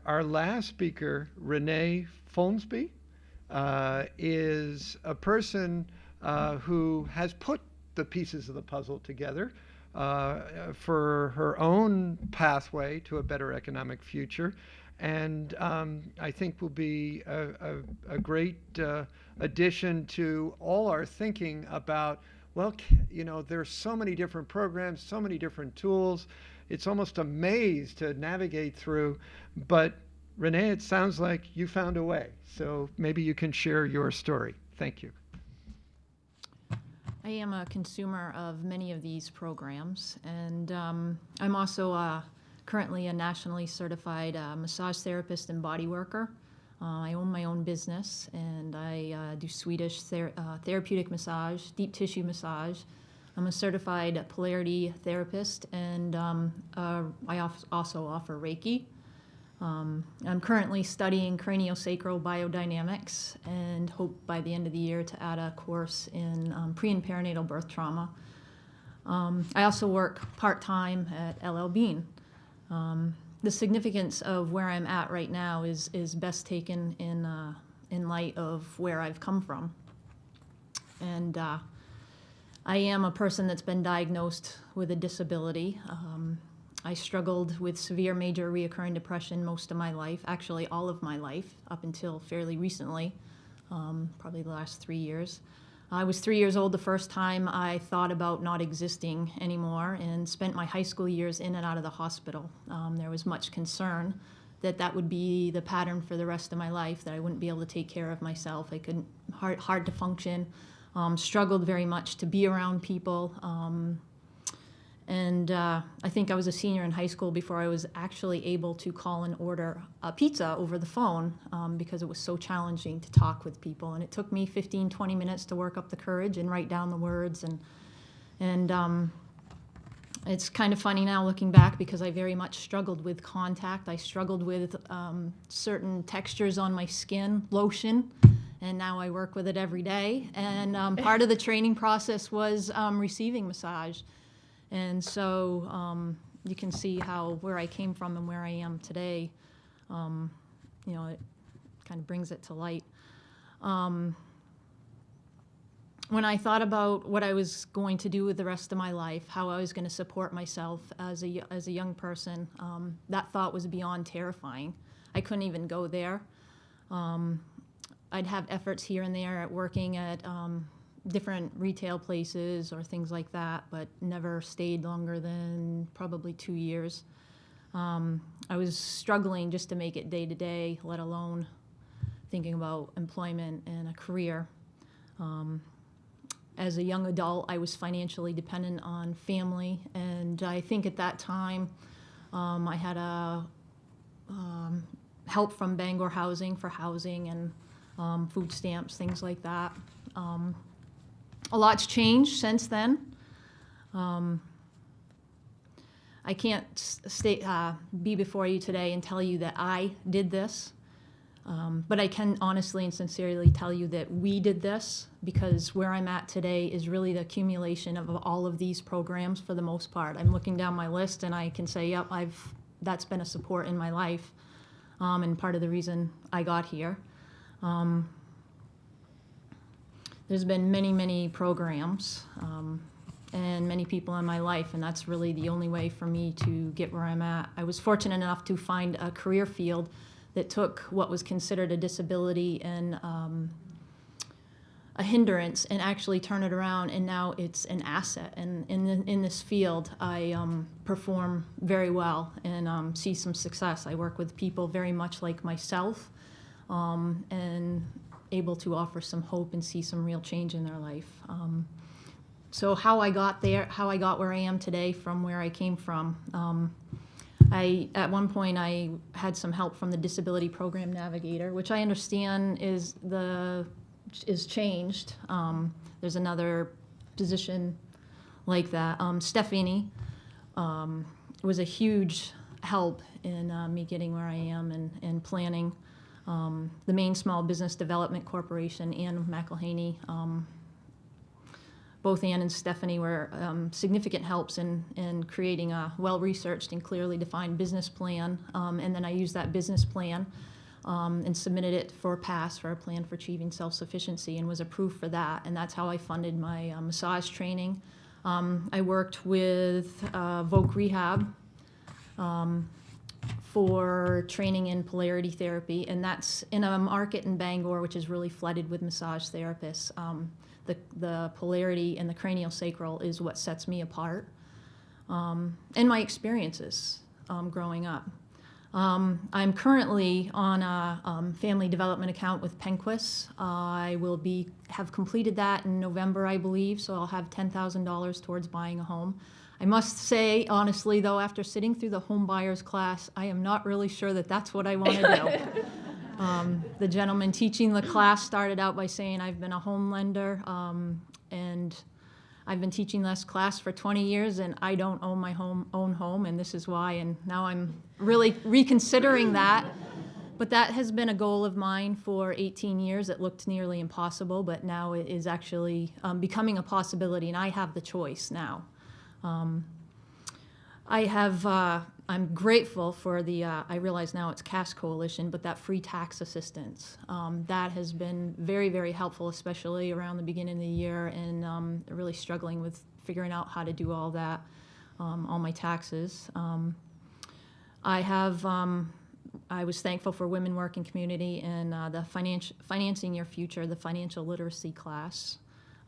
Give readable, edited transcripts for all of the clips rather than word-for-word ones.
our last speaker, Renee Folmsby, is a person who has put the pieces of the puzzle together for her own pathway to a better economic future. And I think will be a great addition to all our thinking about, well, there's so many different programs, so many different tools. It's almost a maze to navigate through. But Renee, it sounds like you found a way. So maybe you can share your story. Thank you. I am a consumer of many of these programs, and I'm also currently a nationally certified massage therapist and body worker. I own my own business, and I do Swedish therapeutic massage, deep tissue massage. I'm a certified polarity therapist, and I also offer Reiki. I'm currently studying craniosacral biodynamics and hope by the end of the year to add a course in pre and perinatal birth trauma. I also work part-time at LL Bean. The significance of where I'm at right now is best taken in light of where I've come from. And I am a person that's been diagnosed with a disability. I struggled with severe major reoccurring depression most of my life, actually all of my life, up until fairly recently, probably the last 3 years. I was 3 years old the first time I thought about not existing anymore and spent my high school years in and out of the hospital. There was much concern that that would be the pattern for the rest of my life, that I wouldn't be able to take care of myself. I couldn't, hard to function, struggled very much to be around people. And I think I was a senior in high school before I was actually able to call and order a pizza over the phone because it was so challenging to talk with people. And it took me 15, 20 minutes to work up the courage and write down the words. And it's kind of funny now looking back because I very much struggled with contact. I struggled with certain textures on my skin, lotion. And now I work with it every day. And part of the training process was receiving massage. And so you can see how where I came from and where I am today, it kind of brings it to light. When I thought about what I was going to do with the rest of my life, how I was going to support myself as a young person, that thought was beyond terrifying. I couldn't even go there. I'd have efforts here and there at working at different retail places or things like that, but never stayed longer than probably 2 years. I was struggling just to make it day to day, let alone thinking about employment and a career. As a young adult, I was financially dependent on family, and I think at that time I had a help from Bangor Housing for housing and food stamps, things like that. A lot's changed since then. I can't be before you today and tell you that I did this, but I can honestly and sincerely tell you that we did this, because where I'm at today is really the accumulation of all of these programs for the most part. I'm looking down my list and I can say, yep, that's been a support in my life, and part of the reason I got here. There's been many, many programs and many people in my life, and that's really the only way for me to get where I'm at. I was fortunate enough to find a career field that took what was considered a disability and a hindrance and actually turn it around, and now it's an asset. And in this field, I perform very well and see some success. I work with people very much like myself, and able to offer some hope and see some real change in their life. So how I got there, how I got where I am today from where I came from. At one point I had some help from the Disability Program Navigator, which I understand is changed. There's another position like that. Stephanie was a huge help in me getting where I am and planning. The Maine Small Business Development Corporation and McElhaney both Ann and Stephanie were significant helps in creating a well-researched and clearly defined business plan. And then I used that business plan and submitted it for PASS, for a plan for achieving self-sufficiency, and was approved for that. And that's how I funded my massage training. I worked with Voc Rehab for training in polarity therapy, and that's in a market in Bangor which is really flooded with massage therapists. The polarity and the craniosacral is what sets me apart, and my experiences growing up. I'm currently on a family development account with Penquis. I will have completed that in November, I believe, so I'll have $10,000 towards buying a home. I must say, honestly, though, after sitting through the home buyers class, I am not really sure that that's what I want to do. The gentleman teaching the class started out by saying, I've been a home lender, and I've been teaching this class for 20 years, and I don't own my own home, and this is why. And now I'm really reconsidering that. But that has been a goal of mine for 18 years. It looked nearly impossible, but now it is actually becoming a possibility, and I have the choice now. I'm grateful for the, I realize now it's CAS Coalition, but that free tax assistance. That has been very, very helpful, especially around the beginning of the year, and really struggling with figuring out how to do all that, all my taxes. I was thankful for Women Working Community and the Financing Your Future, the financial literacy class.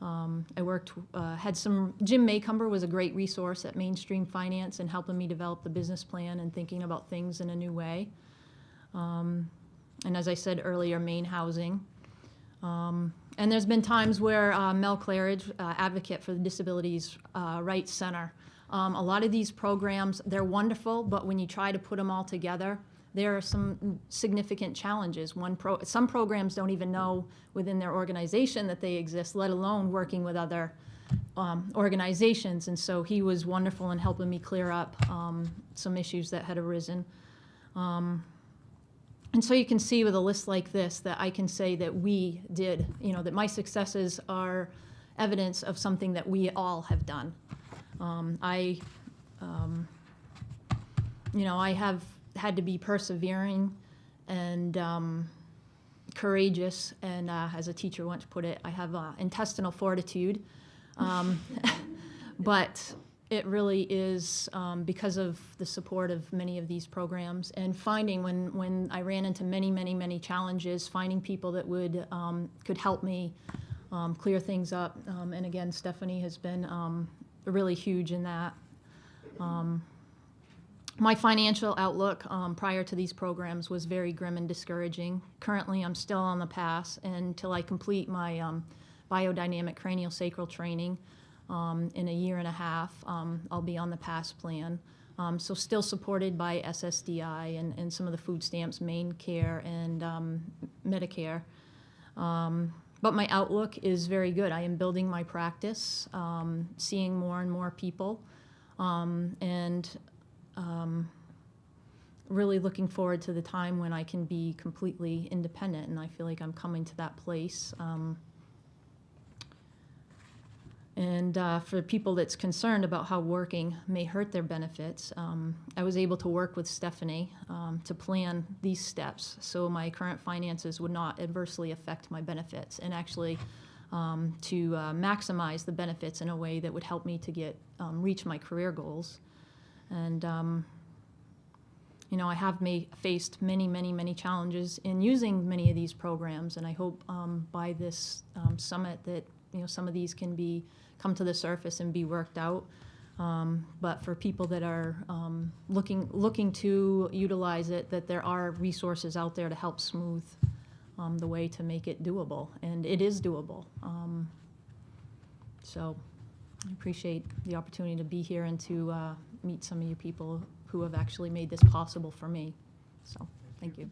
I had Jim Maycumber was a great resource at Mainstream Finance in helping me develop the business plan and thinking about things in a new way. And as I said earlier, Maine Housing. And there's been times where Mel Claridge, advocate for the Disabilities Rights Center. A lot of these programs, they're wonderful, but when you try to put them all together, there are some significant challenges. Some programs don't even know within their organization that they exist, let alone working with other organizations. And so he was wonderful in helping me clear up some issues that had arisen. And so you can see with a list like this that I can say that we did, that my successes are evidence of something that we all have done. I have had to be persevering and courageous, and as a teacher once put it, I have intestinal fortitude. But it really is because of the support of many of these programs, and finding when I ran into many, many, many challenges, finding people that could help me clear things up. And again, Stephanie has been really huge in that. My financial outlook prior to these programs was very grim and discouraging. Currently, I'm still on the pass, and until I complete my biodynamic craniosacral training in a year and a half, I'll be on the pass plan. So still supported by SSDI and some of the food stamps, Maine Care and Medicare. But my outlook is very good. I am building my practice, seeing more and more people, and really looking forward to the time when I can be completely independent, and I feel like I'm coming to that place. And for people that's concerned about how working may hurt their benefits, I was able to work with Stephanie to plan these steps so my current finances would not adversely affect my benefits, and actually to maximize the benefits in a way that would help me to reach my career goals. And I have faced many, many, many challenges in using many of these programs, and I hope by this summit that some of these can come to the surface and be worked out. But for people that are looking to utilize it, that there are resources out there to help smooth the way to make it doable, and it is doable. So I appreciate the opportunity to be here and to meet some of you people who have actually made this possible for me. So thank you.